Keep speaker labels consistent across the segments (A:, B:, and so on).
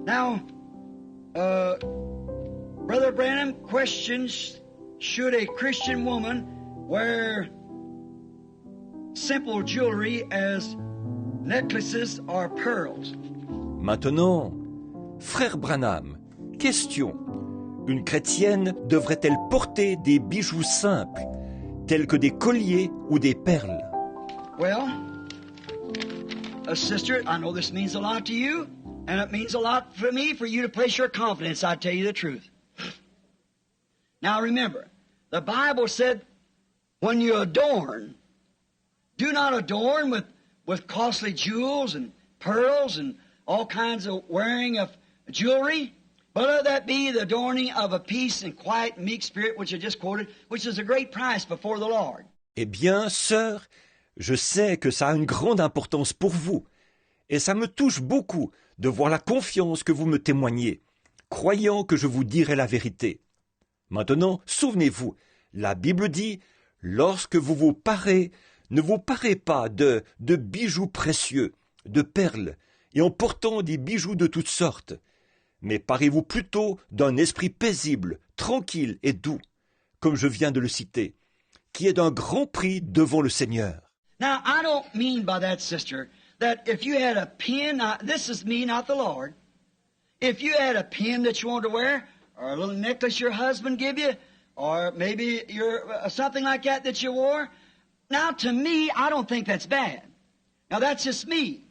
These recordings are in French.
A: Now, Brother Branham questions, should a Christian woman wear simple jewelry as necklaces or pearls?
B: Maintenant, frère Branham, question. Une chrétienne devrait-elle porter des bijoux simples, tels que des colliers ou des perles?
A: Well, sister, I know this means a lot to you, and it means a lot for me for you to place your confidence, I tell you the truth. Now remember, the Bible said, when you adorn, do not adorn with costly jewels and pearls and all kinds of wearing of jewelry, but let that be the adorning of a peace and quiet and meek spirit, which I just quoted, which is a great price before the Lord.
B: Eh bien, sœur, je sais que ça a une grande importance pour vous, et ça me touche beaucoup de voir la confiance que vous me témoignez, croyant que je vous dirai la vérité. Maintenant, souvenez-vous, la Bible dit, lorsque vous vous parez, ne vous parez pas de bijoux précieux, de perles, et en portant des bijoux de toutes sortes, mais parez-vous plutôt d'un esprit paisible, tranquille et doux, comme je viens de le citer, qui est d'un grand prix devant le Seigneur.
A: Now, I don't mean by that, sister, that if you had a pin, this is me, not the Lord, if you had a pin that you wanted to wear, or a little necklace your husband gave you, or maybe something like that you wore, now to me, I don't think that's bad. Now that's just me.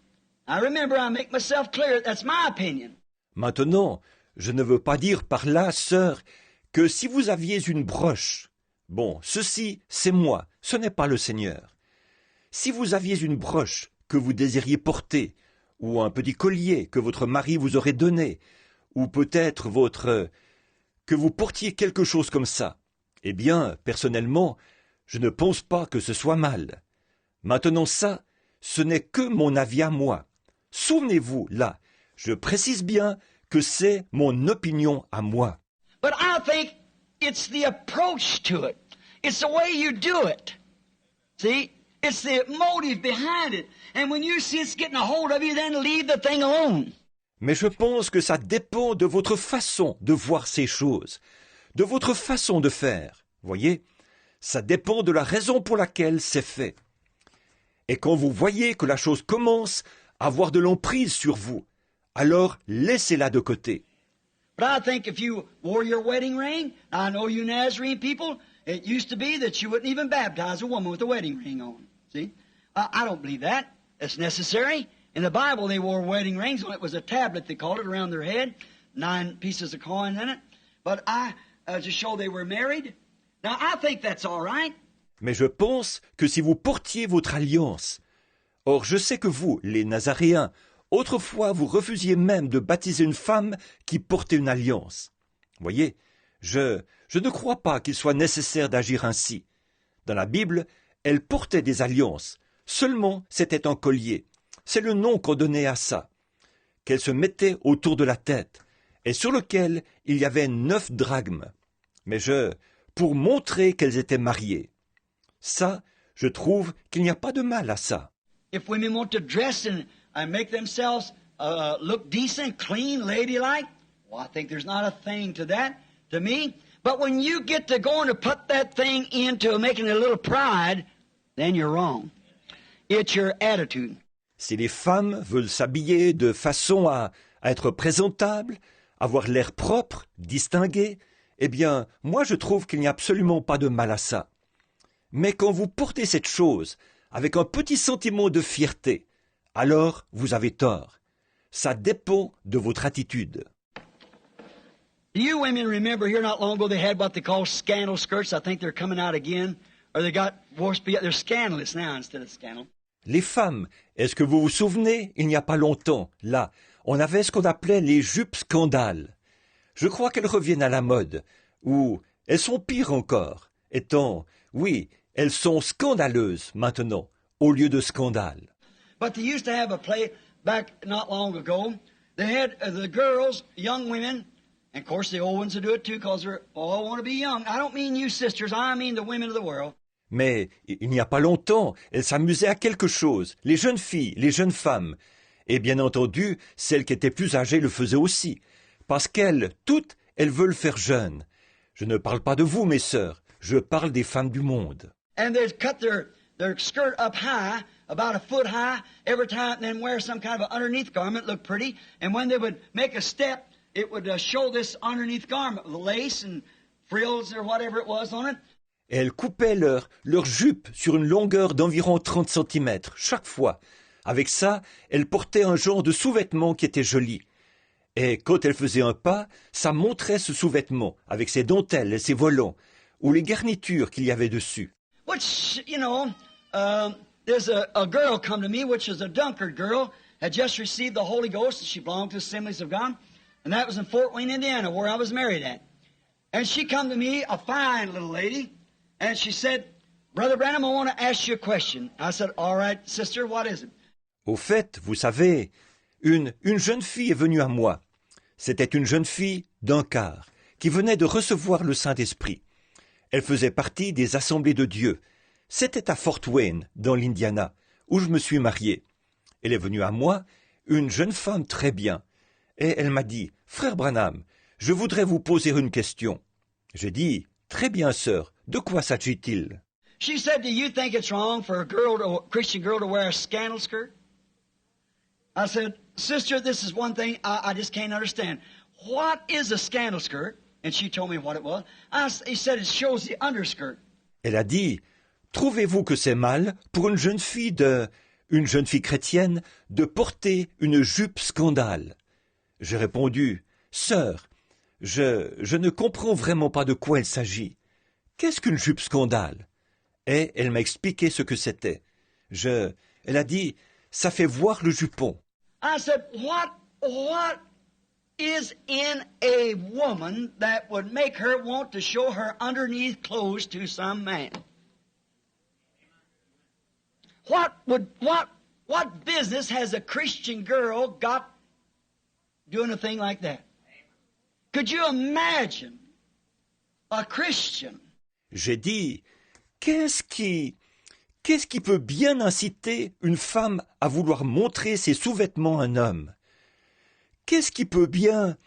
A: I remember I make myself clear, that's my opinion.
B: Maintenant, je ne veux pas dire par là, sœur, que si vous aviez une broche, bon, ceci, c'est moi, ce n'est pas le Seigneur. Si vous aviez une broche que vous désiriez porter, ou un petit collier que votre mari vous aurait donné, ou peut-être que vous portiez quelque chose comme ça, eh bien, personnellement, je ne pense pas que ce soit mal. Maintenant ça, ce n'est que mon avis à moi. Souvenez-vous, là, je précise bien que c'est mon opinion à moi.
A: But I think it's the approach to it. It's the way you do it. See? It's the motive behind it. And when you see it's getting a hold of you, then leave the thing alone.
B: Mais je pense que ça dépend de votre façon de voir ces choses, de votre façon de faire. Voyez? Ça dépend de la raison pour laquelle c'est fait. Et quand vous voyez que la chose commence à avoir de l'emprise sur vous, alors laissez-la de côté.
A: But I think if you wore your wedding ring, I know you Nazarene people, it used to be that you wouldn't even baptize a woman with a wedding ring on. See? I don't believe that. It's necessary. In the Bible, they wore wedding rings. It was a tablet, they called it, around their head, 9 pieces of coin in it. But to show they were married. Now, I think that's all right.
B: Mais je pense que si vous portiez votre alliance, or je sais que vous, les Nazaréens, autrefois vous refusiez même de baptiser une femme qui portait une alliance. Voyez, je ne crois pas qu'il soit nécessaire d'agir ainsi. Dans la Bible, elle portait des alliances. Seulement, c'était un collier. C'est le nom qu'on donnait à ça. Qu'elle se mettait autour de la tête, et sur lequel il y avait 9 drachmes. Mais pour montrer qu'elles étaient mariées. Ça, je trouve qu'il n'y a pas de mal à ça.
A: If women want to dress and make themselves look decent, clean, ladylike, well, I think there's not a thing to that, to me. But when you get to going to put that thing into making a little pride, then you're wrong. It's your attitude.
B: Si les femmes veulent s'habiller de façon à être présentables, avoir l'air propre, distingué, eh bien, moi je trouve qu'il n'y a absolument pas de mal à ça. Mais quand vous portez cette chose avec un petit sentiment de fierté, alors vous avez tort. Ça dépend de votre attitude.
A: Do you women remember here not long ago they had what they call scandal skirts? I think they're coming out again. Or they got worse, they're scandalous now instead of scandal.
B: Les femmes, est-ce que vous vous souvenez, il n'y a pas longtemps, là, on avait ce qu'on appelait les jupes scandales. Je crois qu'elles reviennent à la mode, ou elles sont pires encore, étant, oui, elles sont scandaleuses maintenant, au lieu de scandales.
A: But they used to have a play back not long ago. They had the girls, young women, and of course the old ones will do it too because they all want to be young. I don't mean you sisters, I mean the women of the world.
B: Mais il n'y a pas longtemps, elles s'amusaient à quelque chose, les jeunes filles, les jeunes femmes, Et bien entendu, celles qui étaient plus âgées le faisaient aussi, parce qu'elles, toutes, elles veulent faire jeune. Je ne parle pas de vous, mes sœurs, je parle des femmes du monde.
A: And they'd cut their skirt up high, about a foot high, every time, and then wear some kind of an underneath garment, look pretty. And when they would make a step, it would show this underneath garment, the lace and frills or whatever it was on it.
B: Et elles coupaient leur jupe sur une longueur d'environ 30 cm chaque fois. Avec ça, elles portaient un genre de sous-vêtement qui était joli. Et quand elles faisaient un pas, ça montrait ce sous-vêtement, avec ses dentelles et ses volants, ou les garnitures qu'il y avait dessus.
A: Which, you know, there's a girl come to me, which is a Dunkard girl, had just received the Holy Ghost, and she belonged to Assemblies of God, and that was in Fort Wayne, Indiana, where I was married at. And she come to me, a fine little lady, and she said, Brother Branham, I want to ask you a question. I said, all right, sister, what is it?
B: Au fait, vous savez, une jeune fille est venue à moi. C'était une jeune fille d'un quart, qui venait de recevoir le Saint-Esprit. Elle faisait partie des Assemblées de Dieu. C'était à Fort Wayne, dans l'Indiana, où je me suis marié. Elle est venue à moi, une jeune femme très bien. Et elle m'a dit, « Frère Branham, je voudrais vous poser une question. » J'ai dit, « Très bien, sœur, de quoi s'agit-il »
A: She said, do you think it's wrong for a Christian girl to wear a scandal skirt? I said, sister, this is one thing I just can't understand. What is a scandal skirt? And she told me what it was. He said it shows the underskirt.
B: Elle a dit, « Trouvez-vous que c'est mal pour une jeune fille chrétienne de porter une jupe scandale ?» J'ai répondu, « Sœur, je ne comprends vraiment pas de quoi il s'agit. Qu'est-ce qu'une jupe scandale ?» Et elle m'a expliqué ce que c'était. Elle a dit, « Ça fait voir le jupon. »
A: I said, what is in a woman that would make her want to show her underneath clothes to some man? What business has a Christian girl got doing a thing like that? Could you imagine a Christian?
B: J'ai dit, qu'est-ce qui peut bien inciter une femme à vouloir montrer ses sous-vêtements à un homme? Qu'est-ce qui peut bien,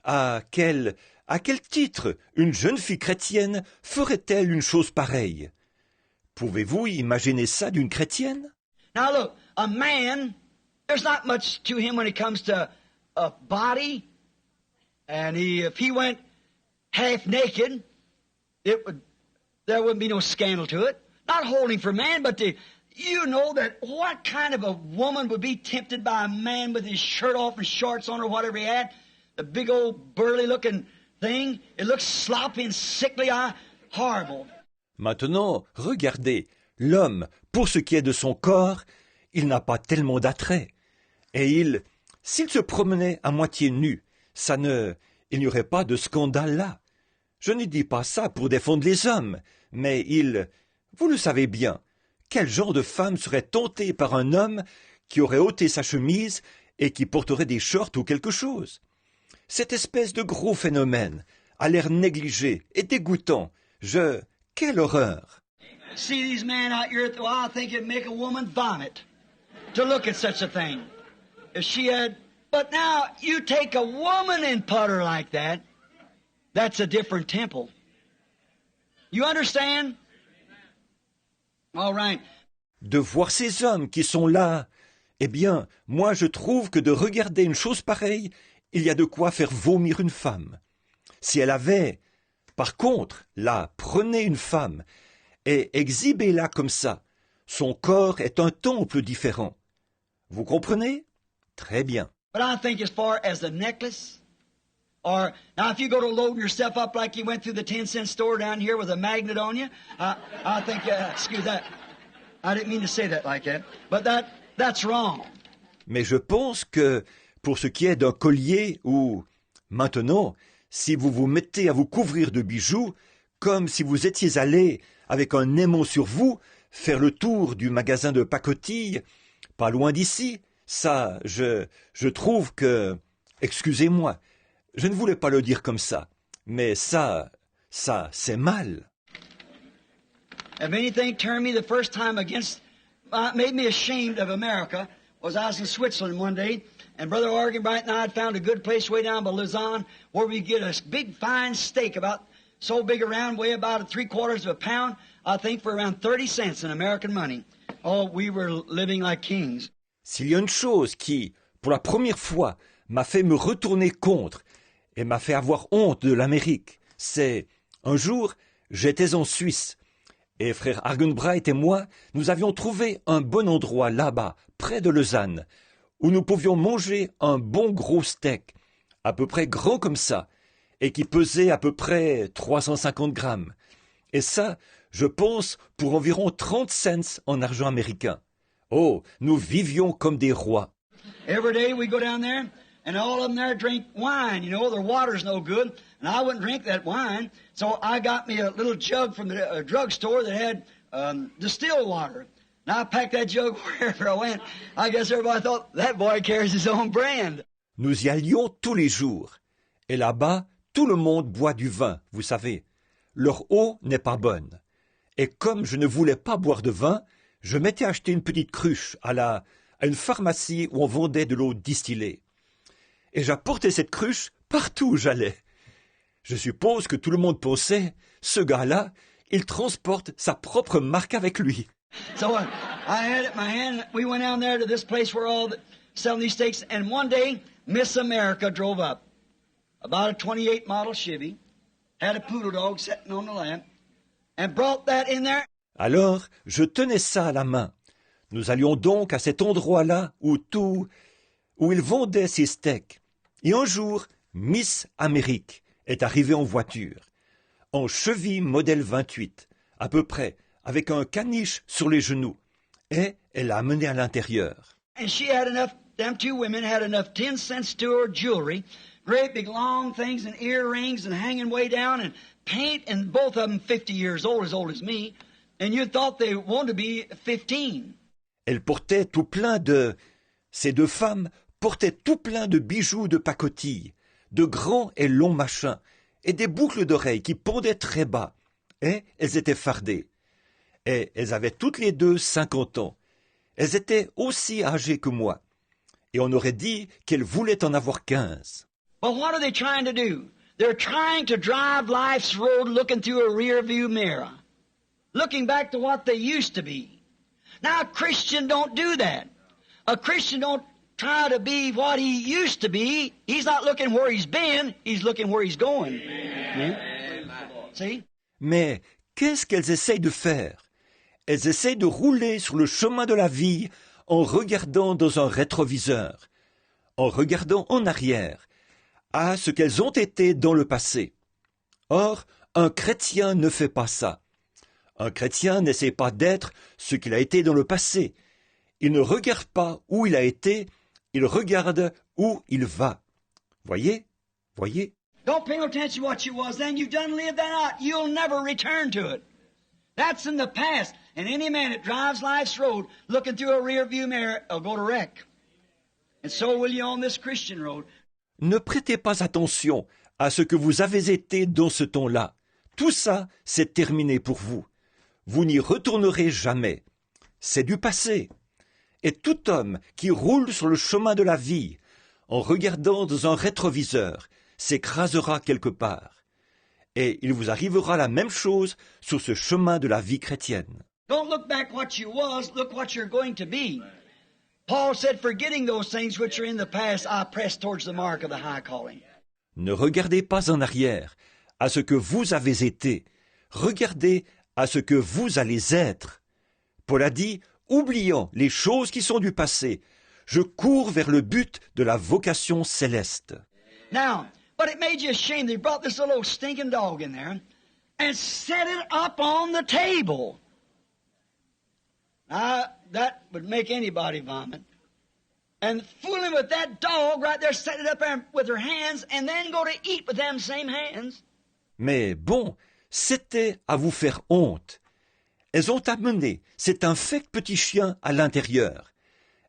B: à quel titre une jeune fille chrétienne ferait-elle une chose pareille? Pouvez-vous imaginer ça d'une chrétienne?
A: Now look, a man, there's not much to him when it comes to a body, and if he went half naked, there wouldn't be no scandal to it. Not holding for man, but you know that what kind of a woman would be tempted by a man with his shirt off and shorts on or whatever he had? The big old burly looking thing. It looks sloppy and sickly, horrible.
B: Maintenant, regardez, l'homme, pour ce qui est de son corps, il n'a pas tellement d'attrait. Et s'il se promenait à moitié nu, il n'y aurait pas de scandale là. Je ne dis pas ça pour défendre les hommes, mais vous le savez bien, quel genre de femme serait tentée par un homme qui aurait ôté sa chemise et qui porterait des shorts ou quelque chose? Cette espèce de gros phénomène a l'air négligé et dégoûtant. Quelle horreur!
A: See these men out here, I think it'd make a woman vomit to look at such a thing. If she had, but now you take a woman and put her like that, that's a different temple. You understand? All right.
B: De voir ces hommes qui sont là, eh bien, moi je trouve que de regarder une chose pareille, il y a de quoi faire vomir une femme. Si elle avait, par contre, là, prenez une femme et exhibez-la comme ça. Son corps est un temple différent. Vous comprenez? Très bien.
A: But I think as far as the necklace, or now if you go to loading yourself up like you went through the 10-cent store down here with a magnet on you, I think, excuse that, I didn't mean to say that like that, but that's wrong.
B: Mais je pense que pour ce qui est d'un collier ou, maintenant, si vous vous mettez à vous couvrir de bijoux, comme si vous étiez allé, avec un aimant sur vous, faire le tour du magasin de pacotille, pas loin d'ici, ça, je trouve que, excusez-moi, je ne voulais pas le dire comme ça, mais ça, c'est mal.
A: If anything turned me the first time against, made me ashamed of America, was I was in Switzerland one day, and Brother Argenbright and I had found a good place way down by Lausanne where we get a big fine steak about so big around, weigh about 3/4 of a pound, I think for around 30 cents in American money. Oh, we were living like kings.
B: S'il y a une chose qui, pour la première fois, m'a fait me retourner contre et m'a fait avoir honte de l'Amérique, c'est un jour, j'étais en Suisse et frère Argenbright et moi, nous avions trouvé un bon endroit là-bas, près de Lausanne, où nous pouvions manger un bon gros steak, à peu près grand comme ça, et qui pesait à peu près 350 grammes. Et ça, je pense, pour environ 30 cents en argent américain. Oh, nous vivions comme des rois.
A: Every day we go down there, and all of them there drink wine. You know, their water's no good, and I wouldn't drink that wine. So I got me a little jug from the drugstore that had distilled water. And I packed that jug wherever I went. I guess everybody thought, that boy carries his own brand.
B: Nous y allions tous les jours. Et là-bas, tout le monde boit du vin, vous savez. Leur eau n'est pas bonne. Et comme je ne voulais pas boire de vin, je m'étais acheté une petite cruche à une pharmacie où on vendait de l'eau distillée. Et j'apportais cette cruche partout où j'allais. Je suppose que tout le monde pensait, ce gars-là, il transporte sa propre marque avec lui.
A: So I had it in my hand. We went down there to this place where all selling these steaks, and one day Miss America drove up. About a 28 model Chevy, had a poodle dog sitting on the lap, and brought that in there.
B: Alors, je tenais ça à la main. Nous allions donc à cet endroit-là où ils vendaient ces steaks. Et un jour, Miss Amérique est arrivée en voiture, en Chevy modèle 28, à peu près, avec un caniche sur les genoux, et elle l'a amené à l'intérieur.
A: And she had enough, them two women had enough 10 cents to her jewelry, great big long things and earrings and hanging way down and paint, and both of them 50 years old as me, and you thought they wanted to be 15.
B: Elle portait tout plein ces deux femmes portaient tout plein de bijoux de pacotille, de grands et longs machins, et des boucles d'oreilles qui pendaient très bas, et elles étaient fardées. Et elles avaient toutes les deux 50 ans. Elles étaient aussi âgées que moi. Et on aurait dit qu'elles voulaient en avoir 15.
A: Well, what are they trying to do? They're trying to drive life's road looking through a rear view mirror, looking back to what they used to be. Now, a Christian don't do that. A Christian don't try to be what he used to be. He's not looking where he's been, he's looking where he's going. Amen. See?
B: Mais qu'est-ce qu'elles essayent de faire? Elles essayent de rouler sur le chemin de la vie en regardant dans un rétroviseur, en regardant en arrière, à ce qu'elles ont été dans le passé. Or, un chrétien ne fait pas ça. Un chrétien n'essaie pas d'être ce qu'il a été dans le passé. Il ne regarde pas où il a été, il regarde où il va. Voyez? Voyez?
A: Don't pay no attention to what you was then. You've done lived that out. You'll never return to it. That's in the past. And any man that drives life's road looking through a rear view mirror will go to wreck. And so will you on this Christian road.
B: Ne prêtez pas attention à ce que vous avez été dans ce temps-là. Tout ça, c'est terminé pour vous. Vous n'y retournerez jamais. C'est du passé. Et tout homme qui roule sur le chemin de la vie, en regardant dans un rétroviseur, s'écrasera quelque part. Et il vous arrivera la même chose sur ce chemin de la vie chrétienne.
A: Don't look back what you was, look what you're going to be. Paul said, forgetting those things which are in the past, I press towards the mark of the high calling.
B: Ne regardez pas en arrière, à ce que vous avez été. Regardez à ce que vous allez être. Paul a dit, oubliant les choses qui sont du passé, je cours vers le but de la vocation céleste.
A: Now, but it made you ashamed. They brought this little stinking dog in there and set it up on the table. Now, that would make anybody vomit. And fooling with that dog right there, set it up there with her hands, and then go to eat with them same hands.
B: Mais bon, c'était à vous faire honte. Elles ont amené cet infect petit chien à l'intérieur.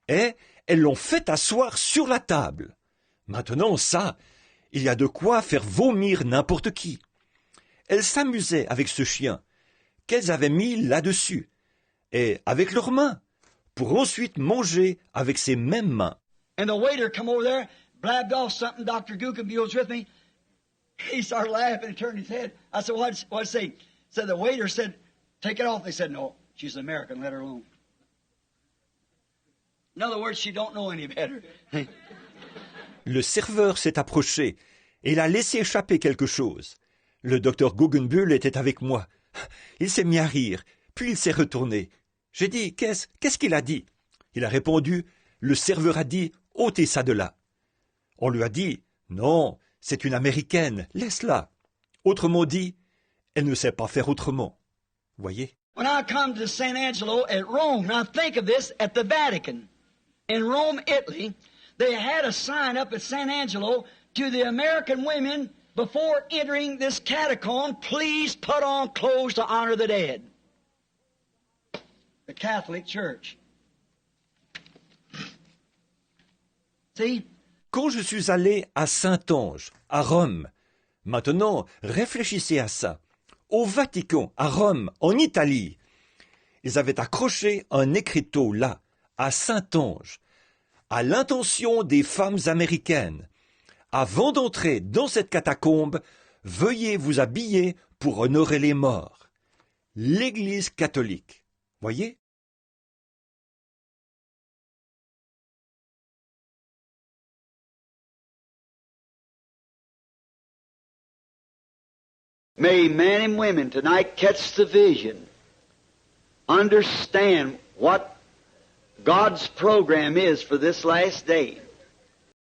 B: Et elles l'ont fait asseoir sur la table. Maintenant, ça, il y a de quoi faire vomir n'importe qui. Elles s'amusaient avec ce chien, qu'elles avaient mis là-dessus, et avec leurs mains, pour ensuite manger avec ses mêmes mains.
A: And the waiter come over there, blabbed off something. Dr. Gookenby was with me. He started laughing and turned his head. I said, what'd he say? So the waiter said, take it off. They said, no, she's an American, let her alone. In other words, she don't know any better.
B: Le serveur s'est approché et il a laissé échapper quelque chose. Le docteur Guggenbull était avec moi. Il s'est mis à rire, puis il s'est retourné. J'ai dit, qu'est-ce qu'il a dit? Il a répondu, le serveur a dit, ôtez ça de là. On lui a dit, non, c'est une Américaine, laisse-la. Autrement dit, elle ne sait pas faire autrement. Voyez?
A: When I come to St. Angelo at Rome, now think of this at the Vatican. In Rome, Italy, they had a sign up at St. Angelo to the American women before entering this catacomb, please put on clothes to honor the dead. The Catholic Church. See?
B: Quand je suis allé à Saint-Ange, à Rome, maintenant, réfléchissez à ça. Au Vatican, à Rome, en Italie, ils avaient accroché un écriteau là, à Saint-Ange, à l'intention des femmes américaines. Avant d'entrer dans cette catacombe, veuillez vous habiller pour honorer les morts. L'Église catholique. Voyez?
A: May men and women tonight catch the vision, understand what God's program is for this last day.